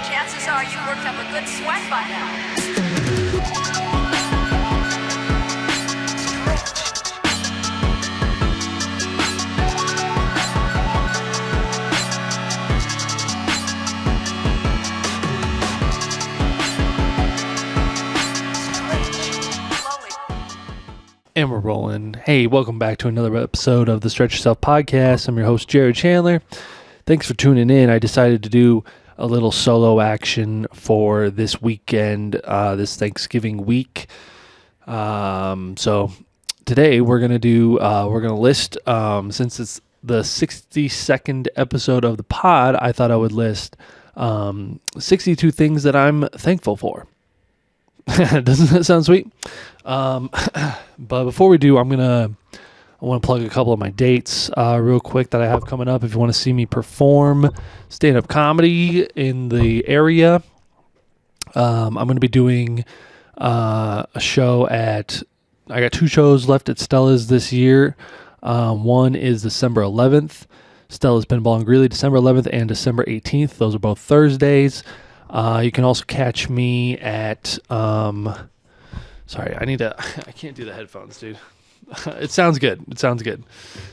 Chances are you worked up a good sweat by now. And we're rolling. Hey, welcome back to another episode of the Stretch Yourself podcast. I'm your host, Jared Chandler. Thanks for tuning in. I decided to do a little solo action for this weekend, this Thanksgiving week. So today we're gonna list, since it's the 62nd episode of the pod, I thought I would list 62 things that I'm thankful for. Doesn't that sound sweet? But before we do, I want to plug a couple of my dates real quick that I have coming up. If you want to see me perform stand-up comedy in the area, I'm going to be doing a show I got 2 shows left at Stella's this year. One is December 11th. Stella's Pinball and Greeley, December 11th and December 18th. Those are both Thursdays. You can also catch me at, sorry, I can't do the headphones, dude. It sounds good.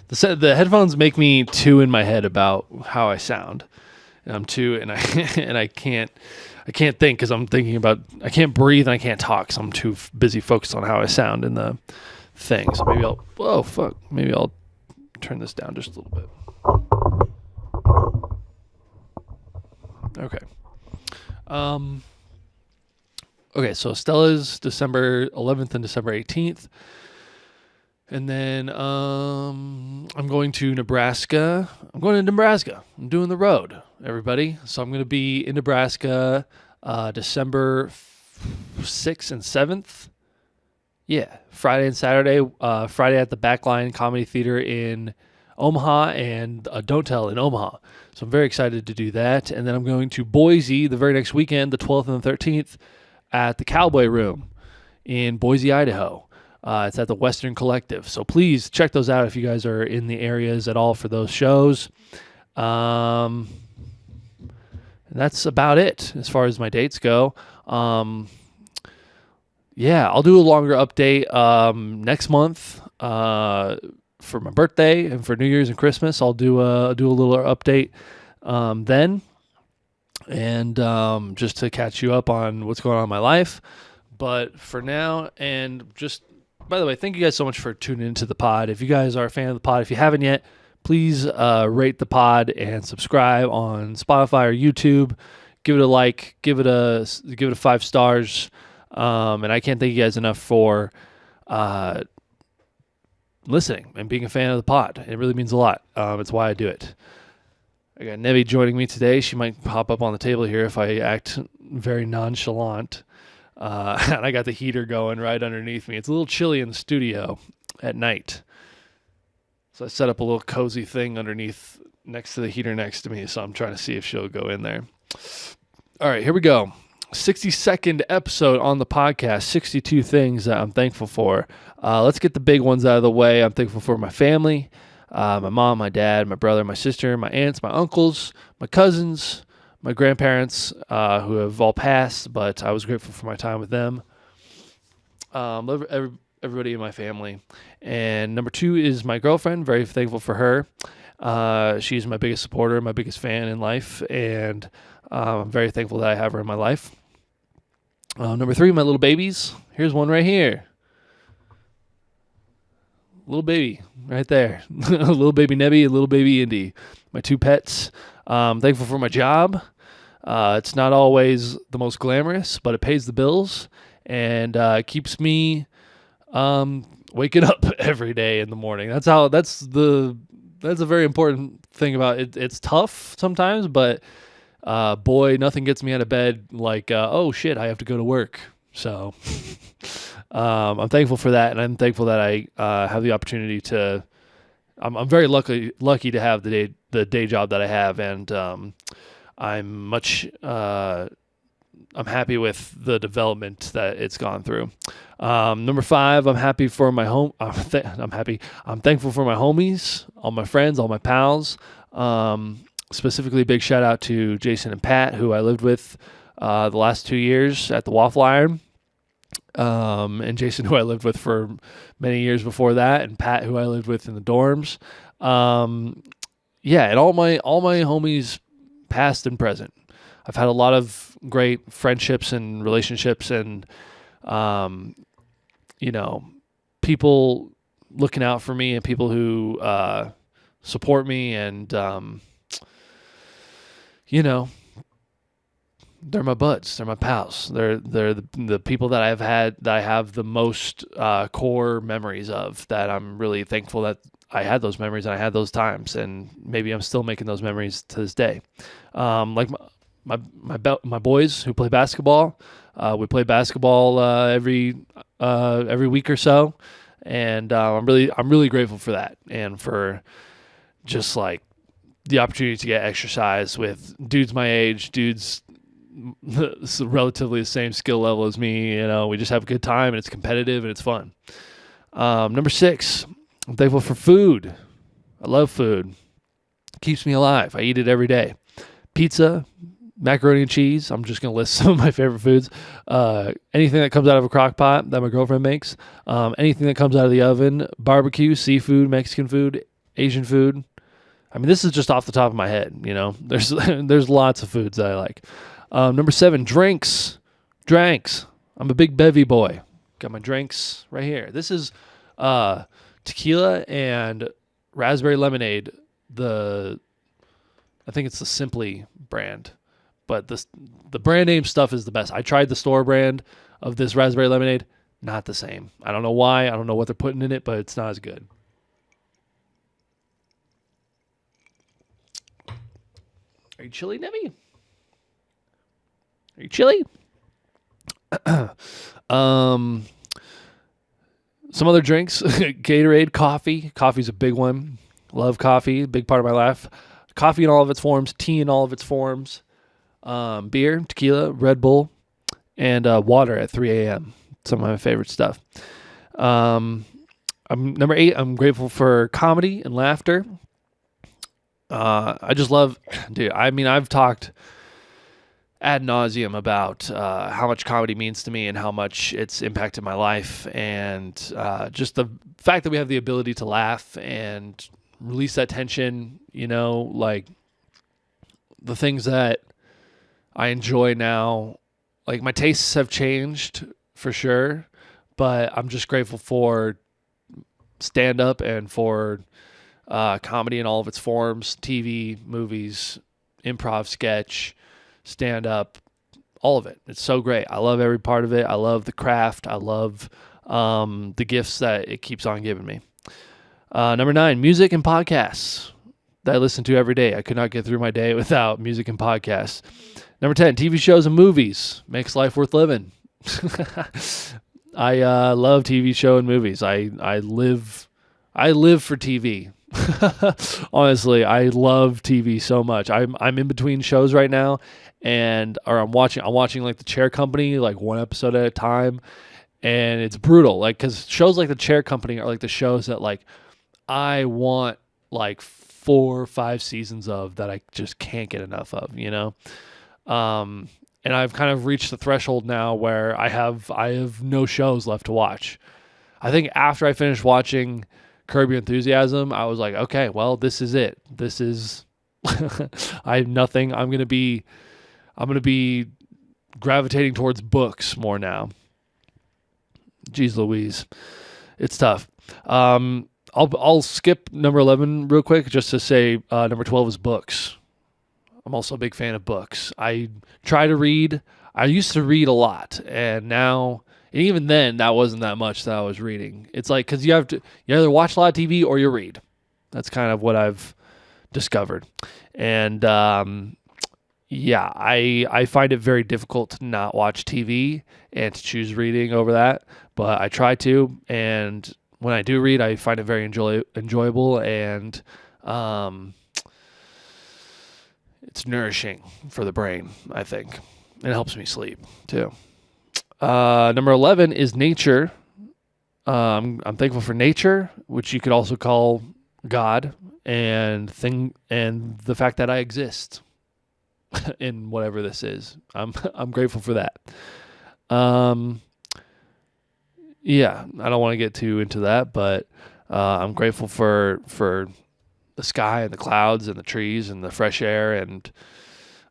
The headphones make me too in my head about how I sound. And I'm too, and I can't think because I'm thinking about, I can't breathe and I can't talk because I'm too busy focused on how I sound in the thing. So maybe I'll turn this down just a little bit. Okay. Okay, so Stella's December 11th and December 18th. And then I'm going to Nebraska. I'm I'm doing the road, everybody. So I'm going to be in Nebraska December 6th and 7th. Yeah, Friday and Saturday. Friday at the Backline Comedy Theater in Omaha and Don't Tell in Omaha. So I'm very excited to do that. And then I'm going to Boise the very next weekend, the 12th and the 13th, at the Cowboy Room in Boise, Idaho. It's at the Western Collective. So please check those out if you guys are in the areas at all for those shows. And that's about it as far as my dates go. Yeah, I'll do a longer update next month. For my birthday and for New Year's and Christmas, I'll do a little update then, and just to catch you up on what's going on in my life. But for now, and just by the way, thank you guys so much for tuning into the pod. If you guys are a fan of the pod, if you haven't yet, please rate the pod and subscribe on Spotify or YouTube. Give it a like, give it a 5 stars, and I can't thank you guys enough for listening and being a fan of the pod. It really means a lot. It's why I do it. I got Nebbie joining me today. She might pop up on the table here if I act very nonchalant. And I got the heater going right underneath me. It's a little chilly in the studio at night. So I set up a little cozy thing underneath next to the heater next to me. So I'm trying to see if she'll go in there. All right, here we go. 62nd episode on the podcast, 62 things that I'm thankful for. Let's get the big ones out of the way. I'm thankful for my family, my mom, my dad, my brother, my sister, my aunts, my uncles, my cousins, my grandparents, who have all passed, but I was grateful for my time with them. Love everybody in my family. And number 2 is my girlfriend. Very thankful for her. She's my biggest supporter, my biggest fan in life, and I'm very thankful that I have her in my life. Number 3, my little babies. Here's one right here. Little baby right there. Little baby Nebbie and little baby Indy. My 2 pets. Thankful for my job. It's not always the most glamorous, but it pays the bills and keeps me waking up every day in the morning. That's a very important thing about it. It's tough sometimes, but boy, nothing gets me out of bed like, oh shit, I have to go to work. So I'm thankful for that, and I'm thankful that I have the opportunity to. I'm very lucky to have the day job that I have, and I'm happy with the development that it's gone through. Number 5, I'm happy for my home. I'm thankful for my homies, all my friends, all my pals. Specifically, big shout out to Jason and Pat, who I lived with the last 2 years at the Waffle Iron. And Jason, who I lived with for many years before that, and Pat, who I lived with in the dorms. And all my homies, past and present. I've had a lot of great friendships and relationships, and people looking out for me, and people who support me, and they're my buds, they're my pals, they're the people that I have the most core memories of, that I'm really thankful that I had those memories and I had those times, and maybe I'm still making those memories to this day. Like my boys who play basketball, we play basketball every week or so, and I'm really grateful for that, and for just like the opportunity to get exercise with dudes my age, dudes relatively the same skill level as me. We just have a good time, and it's competitive and it's fun. Number 6, I'm thankful for food. I love food. It keeps me alive. I eat it every day. Pizza, macaroni and cheese. I'm just going to list some of my favorite foods. Anything that comes out of a crock pot that my girlfriend makes. Anything that comes out of the oven. Barbecue, seafood, Mexican food, Asian food. I mean, this is just off the top of my head. There's lots of foods that I like. Number 7, drinks. I'm a big bevy boy. Got my drinks right here. This is tequila and raspberry lemonade. I think it's the Simply brand, but the brand name stuff is the best. I tried the store brand of this raspberry lemonade. Not the same. I don't know why. I don't know what they're putting in it, but it's not as good. Are you chilly, Nebbie? Are you chilly? Some other drinks, Gatorade, coffee. Coffee's a big one. Love coffee, big part of my life. Coffee in all of its forms, tea in all of its forms, beer, tequila, Red Bull, and water at 3 a.m. Some of my favorite stuff. I'm number 8. I'm grateful for comedy and laughter. I just love, dude. I mean, I've talked ad nauseum about how much comedy means to me and how much it's impacted my life, and just the fact that we have the ability to laugh and release that tension, like the things that I enjoy now. Like, my tastes have changed for sure, but I'm just grateful for stand-up and for comedy in all of its forms, TV, movies, improv, sketch, stand-up, all of it. It's so great. I love every part of it. I love the craft. I love the gifts that it keeps on giving me. Number 9, music and podcasts that I listen to every day. I could not get through my day without music and podcasts. Number 10, TV shows and movies. Makes life worth living. I love TV show and movies. I live for TV. Honestly, I love TV so much. I'm in between shows right now, I'm watching like The Chair Company, like one episode at a time, and it's brutal. Like, because shows like The Chair Company are like the shows that like I want like 4 or 5 seasons of, that I just can't get enough of, and I've kind of reached the threshold now where I have no shows left to watch. I think after I finished watching Curb Your Enthusiasm, I was like, okay, well, this is it. This is I have nothing. I'm gonna be gravitating towards books more now. Jeez Louise, it's tough. I'll skip number 11 real quick just to say number 12 is books. I'm also a big fan of books. I try to read. I used to read a lot, and now, and even then, that wasn't that much that I was reading. It's like, because you either watch a lot of TV or you read. That's kind of what I've discovered. And yeah, I find it very difficult to not watch TV and to choose reading over that, but I try to. And when I do read, I find it very enjoyable, and it's nourishing for the brain, I think. It helps me sleep too. Number 11 is nature. I'm thankful for nature, which you could also call God and the fact that I exist in whatever this is. I'm grateful for that. Yeah, I don't want to get too into that, but I'm grateful for the sky and the clouds and the trees and the fresh air, and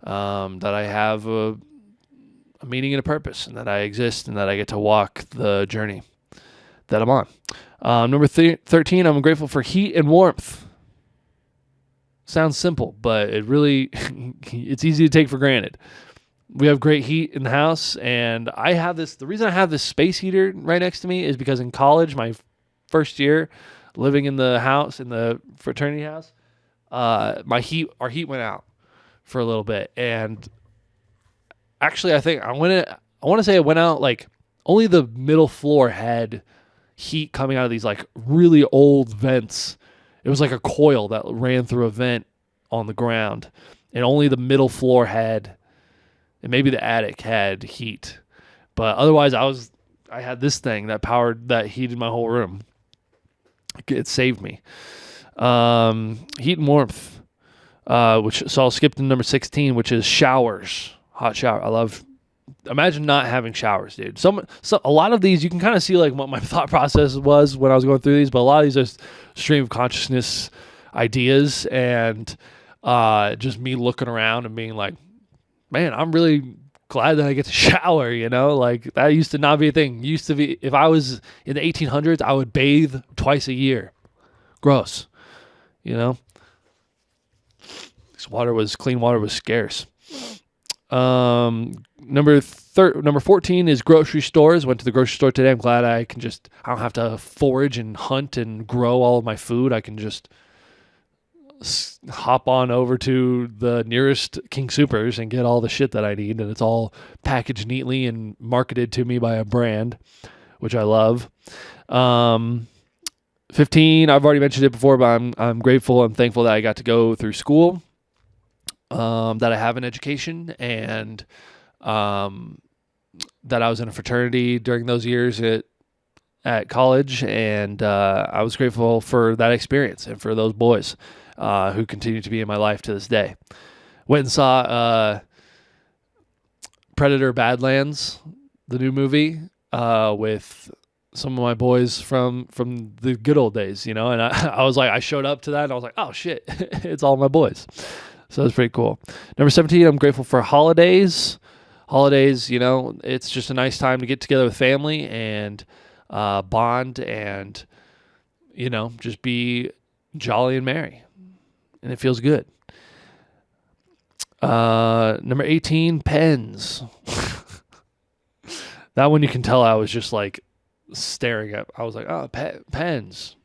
that I have a meaning and a purpose, and that I exist, and that I get to walk the journey that I'm on. Number 13, I'm grateful for heat and warmth. Sounds simple, but it really, it's easy to take for granted. We have great heat in the house, and the reason I have this space heater right next to me is because in college, my first year living in the house, in the fraternity house, our heat went out for a little bit. And actually, I want to say it went out, like, only the middle floor had heat coming out of these, like, really old vents. It was like a coil that ran through a vent on the ground, and only the middle floor had, and maybe the attic had heat. But otherwise, I had this thing that heated my whole room. It saved me. Heat and warmth, so I'll skip to number 16, which is showers. Hot shower. Imagine not having showers, dude. A lot of these, you can kind of see like what my thought process was when I was going through these, but a lot of these are stream of consciousness ideas, and just me looking around and being like, man, I'm really glad that I get to shower, like that used to not be a thing. Used to be, if I was in the 1800s, I would bathe twice a year. Gross, Clean water was scarce. Number 14 is grocery stores. Went to the grocery store today. I'm glad I don't have to forage and hunt and grow all of my food. I can just hop on over to the nearest King Soopers and get all the shit that I need, and it's all packaged neatly and marketed to me by a brand, which I love. 15, I've already mentioned it before, but I'm grateful and thankful that I got to go through school, that I have an education, and that I was in a fraternity during those years at college, and I was grateful for that experience and for those boys who continue to be in my life to this day. Went and saw Predator Badlands, the new movie, with some of my boys from the good old days, and I was like, I showed up to that and I was like, oh shit, it's all my boys. So it's pretty cool. Number 17, I'm grateful for holidays. Holidays, it's just a nice time to get together with family and bond and, just be jolly and merry. And it feels good. Number 18, pens. That one you can tell I was just like staring at. I was like, oh, pens.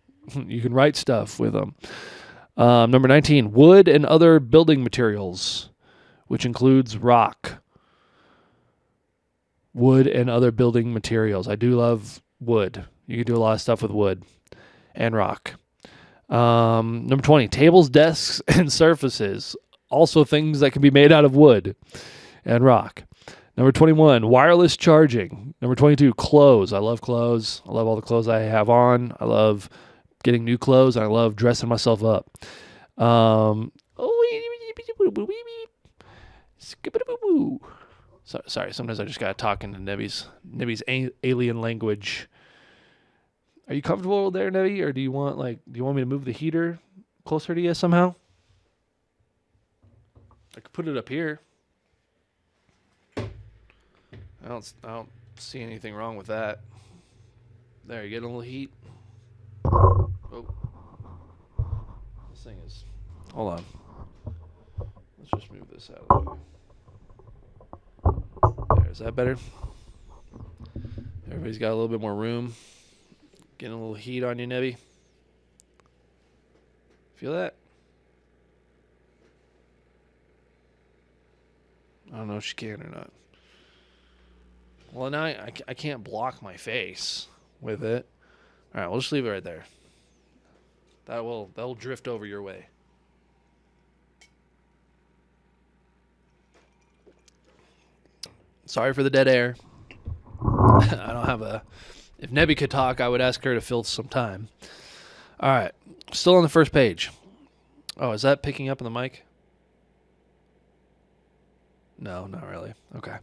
You can write stuff with them. Number 19, wood and other building materials, which includes rock. Wood and other building materials. I do love wood. You can do a lot of stuff with wood and rock. Number 20, tables, desks, and surfaces. Also things that can be made out of wood and rock. Number 21, wireless charging. Number 22, clothes. I love clothes. I love all the clothes I have on. I love getting new clothes, and I love dressing myself up. Sorry, sometimes I just gotta talk into Nebbie's alien language. Are you comfortable there, Nebbie, or do you want me to move the heater closer to you somehow? I could put it up here. I don't see anything wrong with that. There, you get a little heat. Oh. This thing is... Hold on. Let's just move this out of the way. There, is that better? Everybody's got a little bit more room. Getting a little heat on you, Nebbie. Feel that? I don't know if she can or not. Well, now I can't block my face with it. All right, we'll just leave it right there. That'll drift over your way. Sorry for the dead air. I don't have a... If Nebbie could talk, I would ask her to fill some time. All right. Still on the first page. Oh, is that picking up in the mic? No, not really. Okay.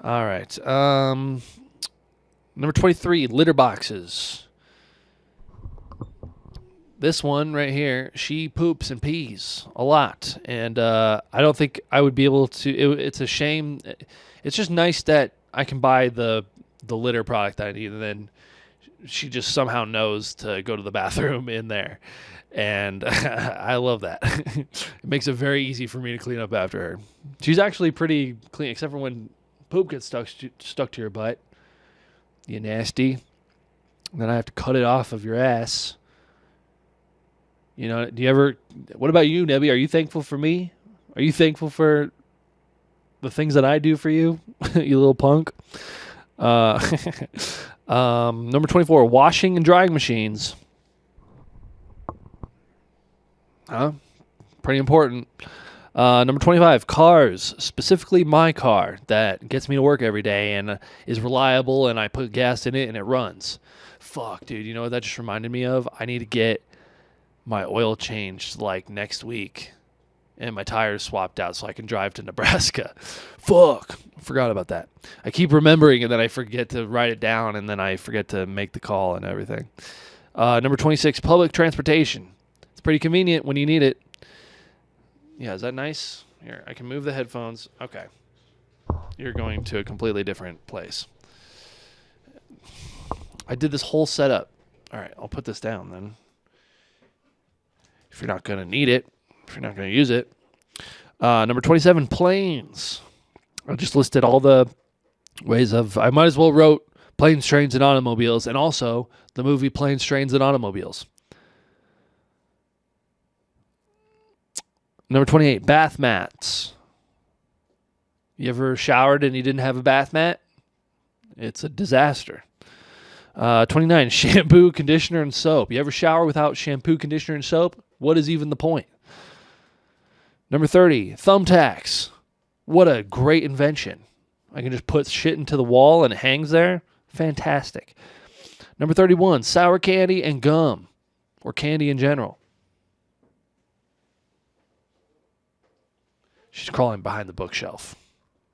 All right. Number 23, litter boxes. This one right here, she poops and pees a lot. And I don't think I would be able to. It's a shame. It's just nice that I can buy the litter product that I need, and then she just somehow knows to go to the bathroom in there. And I love that. It makes it very easy for me to clean up after her. She's actually pretty clean, except for when poop gets stuck to your butt. You nasty. And then I have to cut it off of your ass. You know, what about you, Nebbie? Are you thankful for me? Are you thankful for the things that I do for you, you little punk? Number 24, washing and drying machines. Pretty important. Number 25, cars, specifically my car that gets me to work every day and is reliable, and I put gas in it and it runs. Fuck, dude, you know what that just reminded me of? I need to get my oil changed like next week and my tires swapped out so I can drive to Nebraska. Fuck, forgot about that. I keep remembering and then I forget to write it down and then I forget to make the call and everything. Number 26, public transportation. It's pretty convenient when you need it. Yeah, is that nice? Here, I can move the headphones. Okay. You're going to a completely different place. I did this whole setup. All right, I'll put this down then. If you're not going to need it, if you're not going to use it. Number 27, planes. I just listed all the ways of, I might as well wrote planes, trains, and automobiles, and also the movie Planes, Trains, and Automobiles. Number 28, bath mats. You ever showered and you didn't have a bath mat? It's a disaster. 29, shampoo, conditioner, and soap. You ever shower without shampoo, conditioner, and soap? What is even the point? Number 30, thumbtacks. What a great invention. I can just put shit into the wall and it hangs there. Fantastic. Number 31, sour candy and gum, or candy in general. She's crawling behind the bookshelf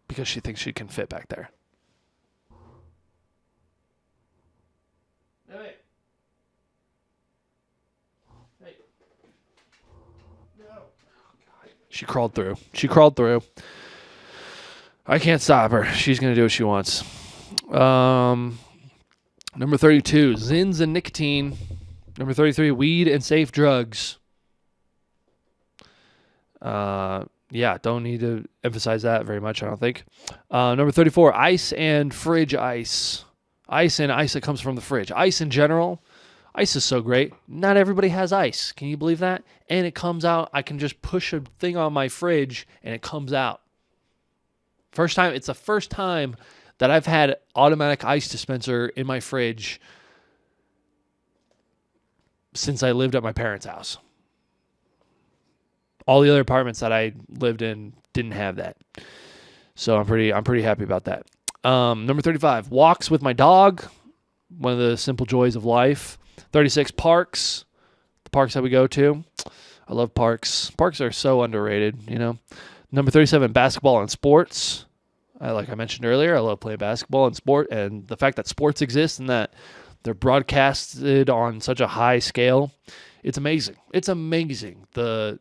because she thinks she can fit back there. Hey. No. Oh, God. She crawled through. I can't stop her. She's going to do what she wants. Number 32, Zins and nicotine. Number 33, weed and safe drugs. Yeah, don't need to emphasize that very much, I don't think. Number 34, ice and fridge ice. Ice and ice that comes from the fridge. Ice in general, ice is so great. Not everybody has ice. Can you believe that? And it comes out. I can just push a thing on my fridge and it comes out. It's the first time that I've had automatic ice dispenser in my fridge since I lived at my parents' house. All the other apartments that I lived in didn't have that. So I'm pretty happy about that. Number 35, walks with my dog. One of the simple joys of life. 36, parks. The parks that we go to. I love parks. Parks are so underrated, you know. Number 37, basketball and sports. Like I mentioned earlier, I love playing basketball and sport. And the fact that sports exist and that they're broadcasted on such a high scale, it's amazing. It's amazing. The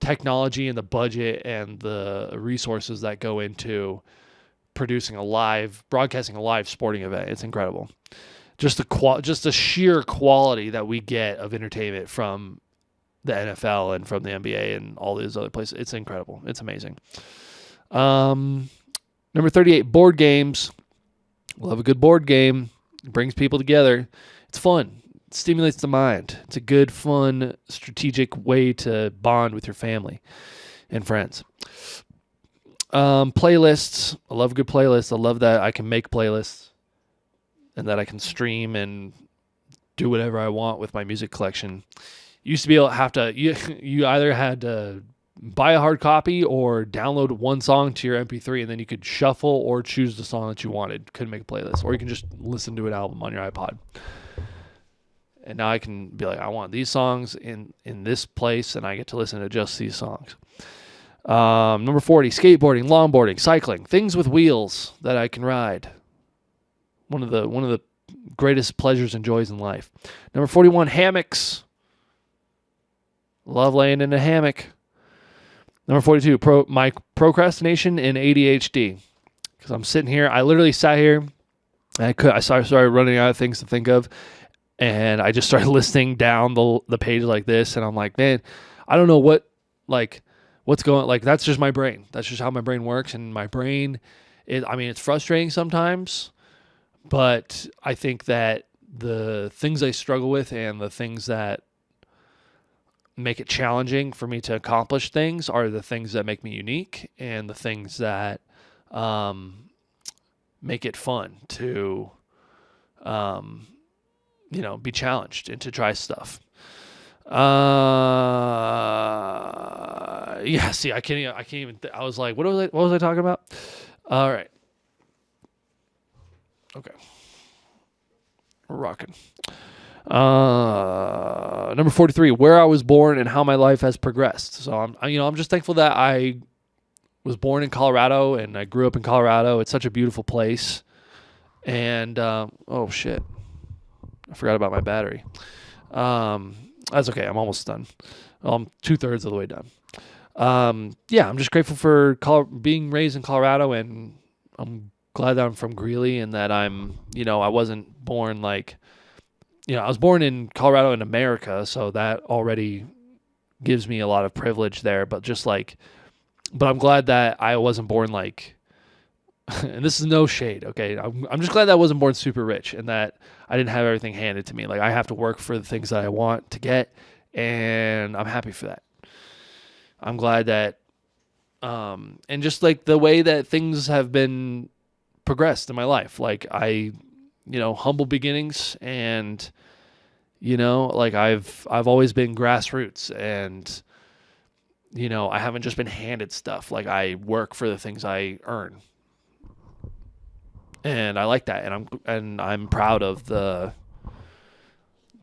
technology and the budget and the resources that go into broadcasting a live sporting event. It's incredible. Just the sheer quality that we get of entertainment from the NFL and from the NBA and all these other places. It's incredible. It's amazing. Number 38, board games. Love a good board game. It brings people together. It's fun. It stimulates the mind. It's a good, fun, strategic way to bond with your family and friends. Playlists. I love a good playlist. I love that I can make playlists and that I can stream and do whatever I want with my music collection. Used to be able to have to, you either had to buy a hard copy or download one song to your MP3 and then you could shuffle or choose the song that you wanted. Couldn't make a playlist. Or you can just listen to an album on your iPod. And now I can be like, I want these songs in this place, and I get to listen to just these songs. Number 40, skateboarding, longboarding, cycling, things with wheels that I can ride. One of the greatest pleasures and joys in life. Number 41, hammocks. Love laying in a hammock. Number 42, my procrastination and ADHD. Because I'm sitting here, I literally sat here, and I started running out of things to think of, and I just started listing down the page like this, and I'm like, man, I don't know what's going, like, that's just my brain. That's just how my brain works, and my brain, it's frustrating sometimes, but I think that the things I struggle with and the things that make it challenging for me to accomplish things are the things that make me unique, and the things that make it fun to be challenged and to try stuff. See, I can't even I was like, what was I talking about? All right. Okay. We're rocking. Number 43, where I was born and how my life has progressed. So I'm just thankful that I was born in Colorado and I grew up in Colorado. It's such a beautiful place. And, oh shit, I forgot about my battery. That's okay. I'm almost done. I'm 2/3 of the way done. I'm just grateful for being raised in Colorado, and I'm glad that I'm from Greeley and that I wasn't born I was born in Colorado in America, so that already gives me a lot of privilege there. But I'm glad that I wasn't born and this is no shade, okay? I'm just glad that I wasn't born super rich and that I didn't have everything handed to me. Like, I have to work for the things that I want to get, and I'm happy for that. I'm glad that, and just the way that things have been progressed in my life. Humble beginnings, and I've always been grassroots, and I haven't just been handed stuff. Like, I work for the things I earn, and I like that, and I'm proud of the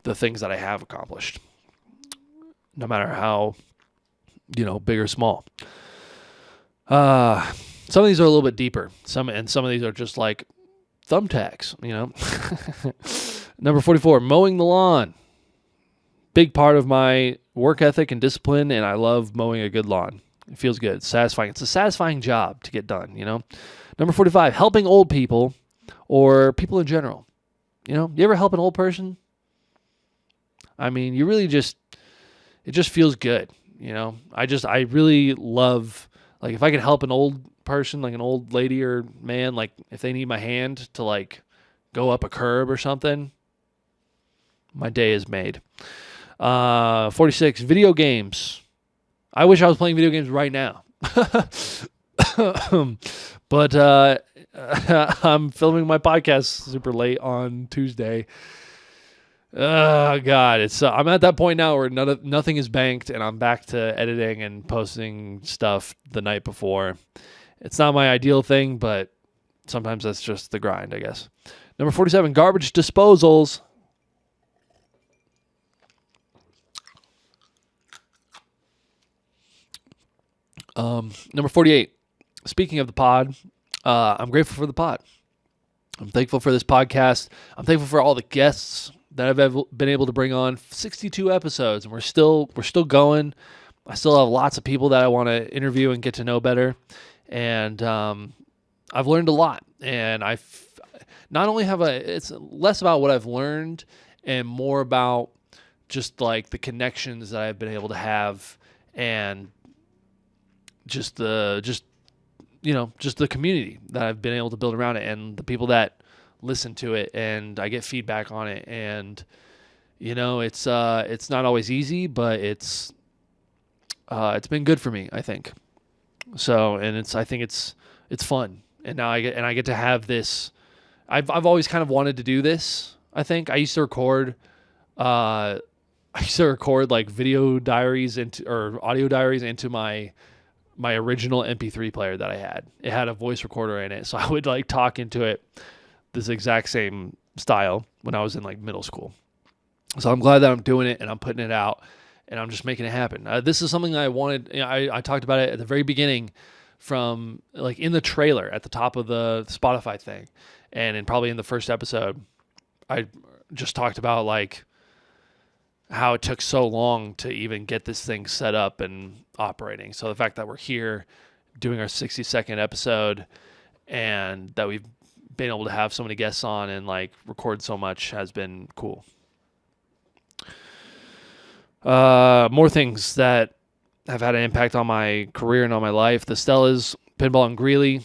things that I have accomplished, no matter how big or small. Some of these are a little bit deeper. Some of these are just like thumbtacks, Number 44, mowing the lawn. Big part of my work ethic and discipline, and I love mowing a good lawn. It feels good. It's satisfying. It's a satisfying job to get done, Number 45, helping old people or people in general. You ever help an old person? You really it just feels good, I really love, if I could help an old person, like an old lady or man, if they need my hand to go up a curb or something, my day is made. 46, video games. I wish I was playing video games right now. But I'm filming my podcast super late on Tuesday. Oh God, I'm at that point now where nothing is banked, and I'm back to editing and posting stuff the night before. It's not my ideal thing, but sometimes that's just the grind, I guess. Number 47, garbage disposals. Number 48, speaking of the pod, I'm grateful for the pod. I'm thankful for this podcast. I'm thankful for all the guests that I've been able to bring on. 62 episodes, and we're still going. I still have lots of people that I want to interview and get to know better. And I've learned a lot. And not only it's less about what I've learned and more about just the connections that I've been able to have, and just the community that I've been able to build around it, and the people that listen to it, and I get feedback on it. And it's not always easy, but it's been good for me, I think. So, and I think it's fun. And now I get to have this. I've always kind of wanted to do this. I think I used to record video diaries or audio diaries into my original MP3 player that I had. It had a voice recorder in it, so I would talk into it this exact same style when I was in middle school. So I'm glad that I'm doing it and I'm putting it out and I'm just making it happen. This is something that I wanted. I talked about it at the very beginning, from like in the trailer at the top of the Spotify thing, and probably in the first episode, I just talked about like how it took so long to even get this thing set up and operating. So the fact that we're here doing our 60-second episode and that we've been able to have so many guests on and like record so much has been cool. More things that have had an impact on my career and on my life. The Stellas, Pinball and Greeley.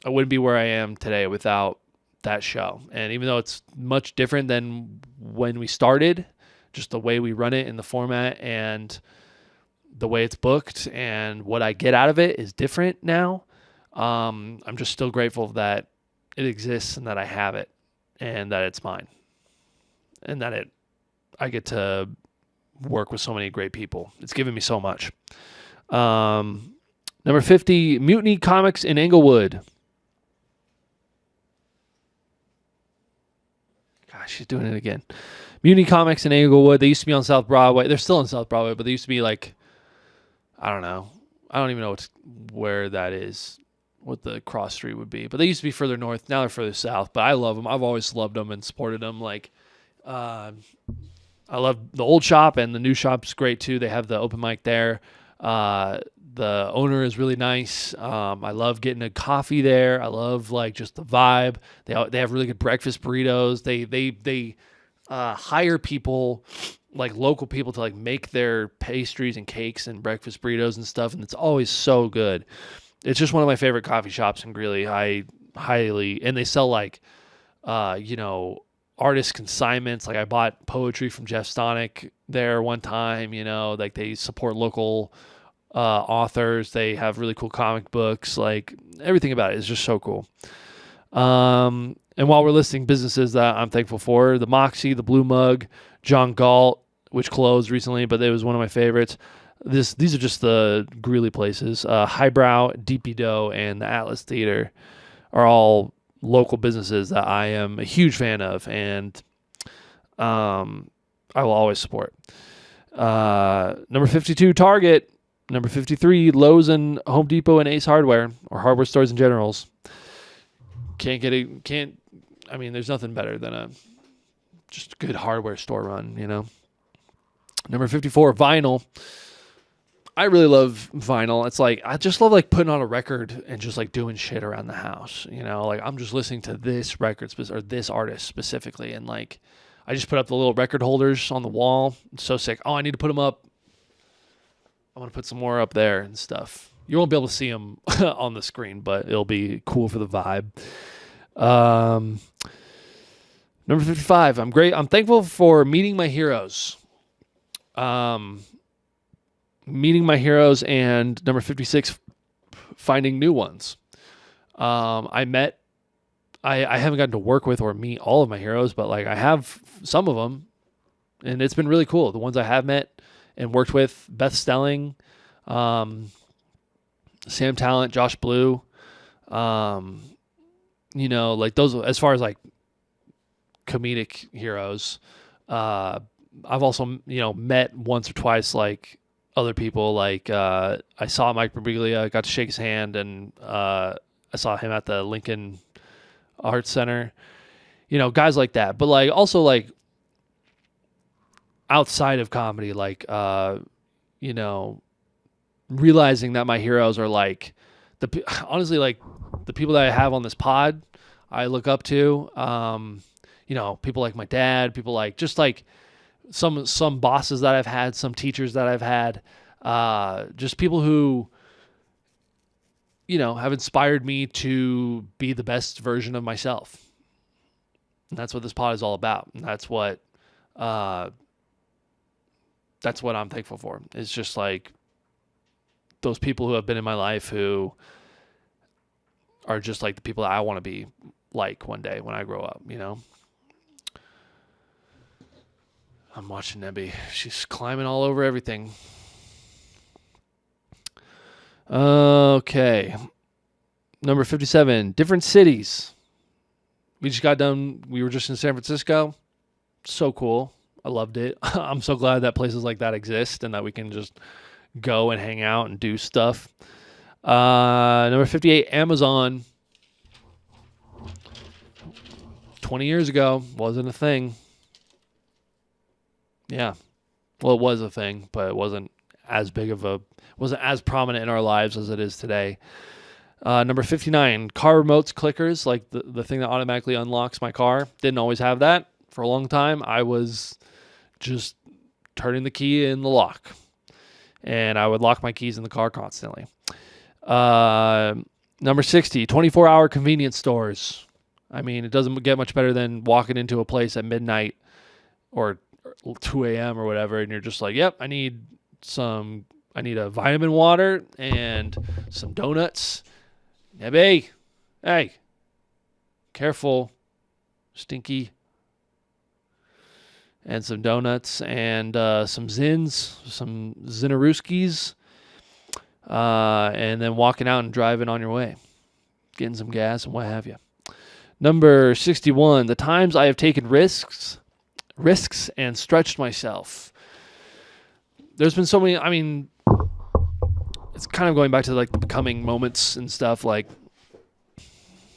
I wouldn't be where I am today without that show. And even though it's much different than when we started, just the way we run it in the format and the way it's booked and what I get out of it is different now. I'm just still grateful that it exists and that I have it and that it's mine and that I get to work with so many great people. It's given me so much. Number 50, Mutiny Comics in Englewood. Gosh, she's doing it again. Mutiny Comics in Englewood. They used to be on South Broadway. They're still on South Broadway, but they used to be like, I don't know. I don't even know where that is, what the cross street would be. But they used to be further north. Now they're further south. But I love them. I've always loved them and supported them. Like, I love the old shop, and the new shop's great too. They have the open mic there. The owner is really nice. I love getting a coffee there. I love like just the vibe. They have really good breakfast burritos. They hire people, like local people, to like make their pastries and cakes and breakfast burritos and stuff, and it's always so good. It's just one of my favorite coffee shops in Greeley. And they sell like artist consignments. Like I bought poetry from Jeff Stonick there one time, like they support local authors. They have really cool comic books. Like everything about it is just so cool. And while we're listing businesses that I'm thankful for, the Moxie, the Blue Mug, John Galt, which closed recently, but it was one of my favorites. These are just the Greeley places. Highbrow, DP Dough, and the Atlas Theater are all local businesses that I am a huge fan of, and I will always support. Number 52, Target. Number 53, Lowe's and Home Depot and Ace Hardware, or hardware stores and generals. There's nothing better than a just good hardware store run, Number 54, vinyl. I really love vinyl. It's like, I just love like putting on a record and just like doing shit around the house, like I'm just listening to this record or this artist specifically. And like, I just put up the little record holders on the wall. It's so sick. Oh, I need to put them up. I'm going to put some more up there and stuff. You won't be able to see them on the screen, but it'll be cool for the vibe. Number 55. I'm thankful for meeting my heroes. Meeting my heroes, and number 56, finding new ones. I haven't gotten to work with or meet all of my heroes, but like I have some of them, and it's been really cool. The ones I have met and worked with: Beth Stelling, Sam Talent, Josh Blue. Like those, as far as like comedic heroes. I've also, met once or twice like other people. Like I saw Mike Birbiglia, got to shake his hand, and I saw him at the Lincoln Arts Center. Guys like that. But like also like outside of comedy, like realizing that my heroes are like honestly like the people that I have on this pod, I look up to. People like my dad, people like just like some bosses that I've had, some teachers that I've had, just people who, have inspired me to be the best version of myself. And that's what this pod is all about. And that's what I'm thankful for. It's just like those people who have been in my life who are just like the people that I want to be like one day when I grow up, I'm watching Nebbie. She's climbing all over everything. Okay. Number 57, different cities. We were just in San Francisco. So cool. I loved it. I'm so glad that places like that exist and that we can just go and hang out and do stuff. Number 58, Amazon. 20 years ago, wasn't a thing. Yeah. Well, it was a thing, but it wasn't as prominent in our lives as it is today. Number 59, car remotes clickers, like the thing that automatically unlocks my car. Didn't always have that. For a long time, I was just turning the key in the lock. And I would lock my keys in the car constantly. Number 60, 24-hour convenience stores. I mean, it doesn't get much better than walking into a place at midnight or 2 a.m. or whatever, and you're just like, yep, I need a vitamin water and some donuts. Nebbie, hey, careful, stinky. And some donuts and some Zinnerooskis, and then walking out and driving on your way, getting some gas and what have you. Number 61, the times I have taken risks and stretched myself. There's been so many, I mean, it's kind of going back to like the becoming moments and stuff. Like,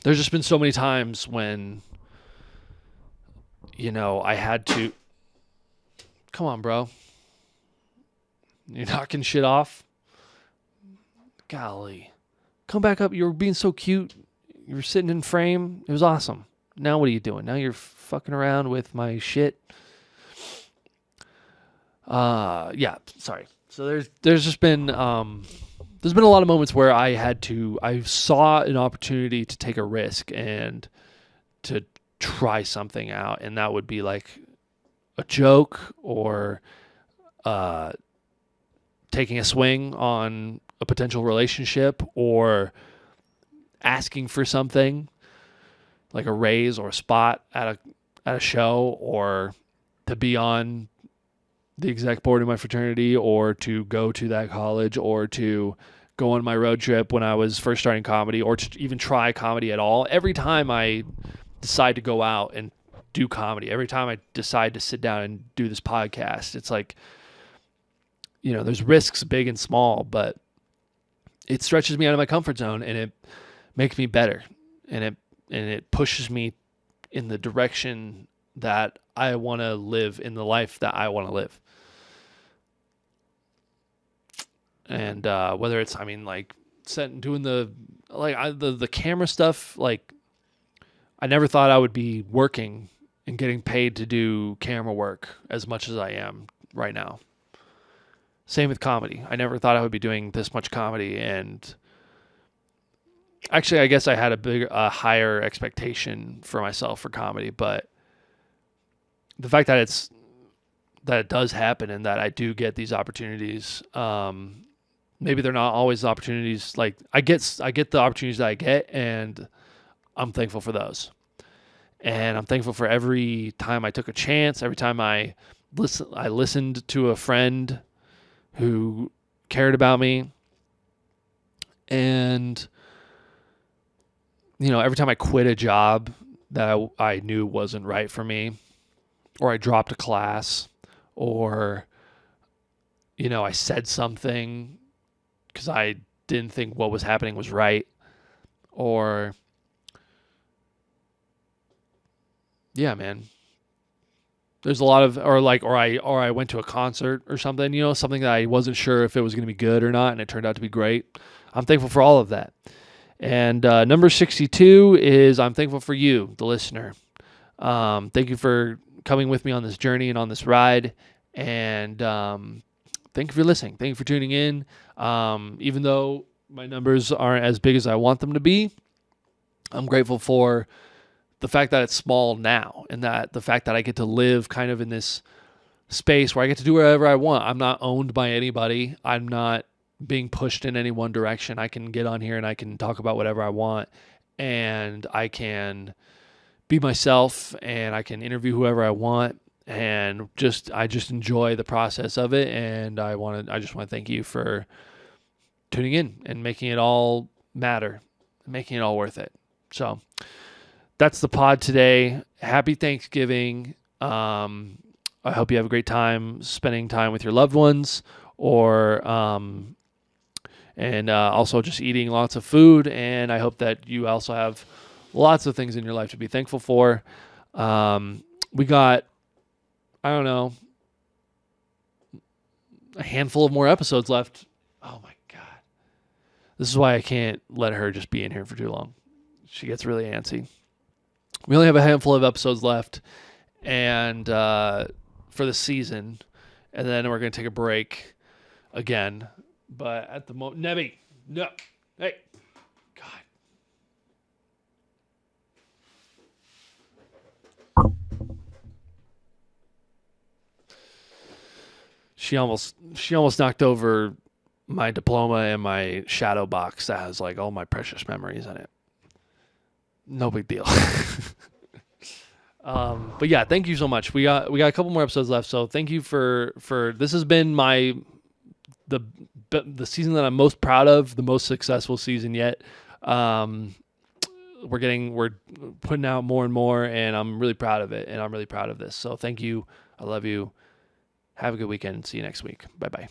there's just been so many times when, I had to. Come on, bro. You're knocking shit off? Golly. Come back up. You were being so cute. You were sitting in frame. It was awesome. Now what are you doing? Now you're fucking around with my shit. Yeah, sorry. So there's just been there's been a lot of moments where I saw an opportunity to take a risk and to try something out, and that would be like a joke or taking a swing on a potential relationship or asking for something like a raise or a spot at a show, or to be on the exec board of my fraternity, or to go to that college, or to go on my road trip when I was first starting comedy, or to even try comedy at all. Every time I decide to go out and do comedy, every time I decide to sit down and do this podcast, it's like, there's risks big and small, but it stretches me out of my comfort zone, and it makes me better, and it pushes me in the direction that I want to live, in the life that I want to live. And whether it's, doing the camera stuff, like, I never thought I would be working and getting paid to do camera work as much as I am right now. Same with comedy. I never thought I would be doing this much comedy, and actually, I guess I had a higher expectation for myself for comedy, but the fact that it does happen and that I do get these opportunities, maybe they're not always the opportunities. Like, I get the opportunities that I get, and I'm thankful for those. And I'm thankful for every time I took a chance, every time I listened to a friend who cared about me, and every time I quit a job that I knew wasn't right for me, or I dropped a class, or I said something because I didn't think what was happening was right, or yeah, man. There's a lot of, or I went to a concert or something, something that I wasn't sure if it was going to be good or not, and it turned out to be great. I'm thankful for all of that. And number 62 is I'm thankful for you, the listener. Thank you for coming with me on this journey and on this ride. And thank you for listening. Thank you for tuning in. Even though my numbers aren't as big as I want them to be, I'm grateful for the fact that it's small now, and that the fact that I get to live kind of in this space where I get to do whatever I want. I'm not owned by anybody. I'm not being pushed in any one direction. I can get on here and I can talk about whatever I want, and I can be myself, and I can interview whoever I want, and I just enjoy the process of it. And I just want to thank you for tuning in and making it all matter, making it all worth it. So that's the pod today. Happy Thanksgiving. I hope you have a great time spending time with your loved ones, or and also just eating lots of food. And I hope that you also have lots of things in your life to be thankful for. We got, I don't know, a handful of more episodes left. Oh my God. This is why I can't let her just be in here for too long. She gets really antsy. We only have a handful of episodes left, and for the season, and then we're going to take a break again. But at the moment, Nebbie, no, hey, God. She almost knocked over my diploma and my shadow box that has like all my precious memories in it. No big deal. But yeah, thank you so much. We got a couple more episodes left, so thank you for this has been the season that I'm most proud of, the most successful season yet. We're putting out more and more, and I'm really proud of it, and I'm really proud of this. So thank you. I love you. Have a good weekend, and see you next week. Bye-bye.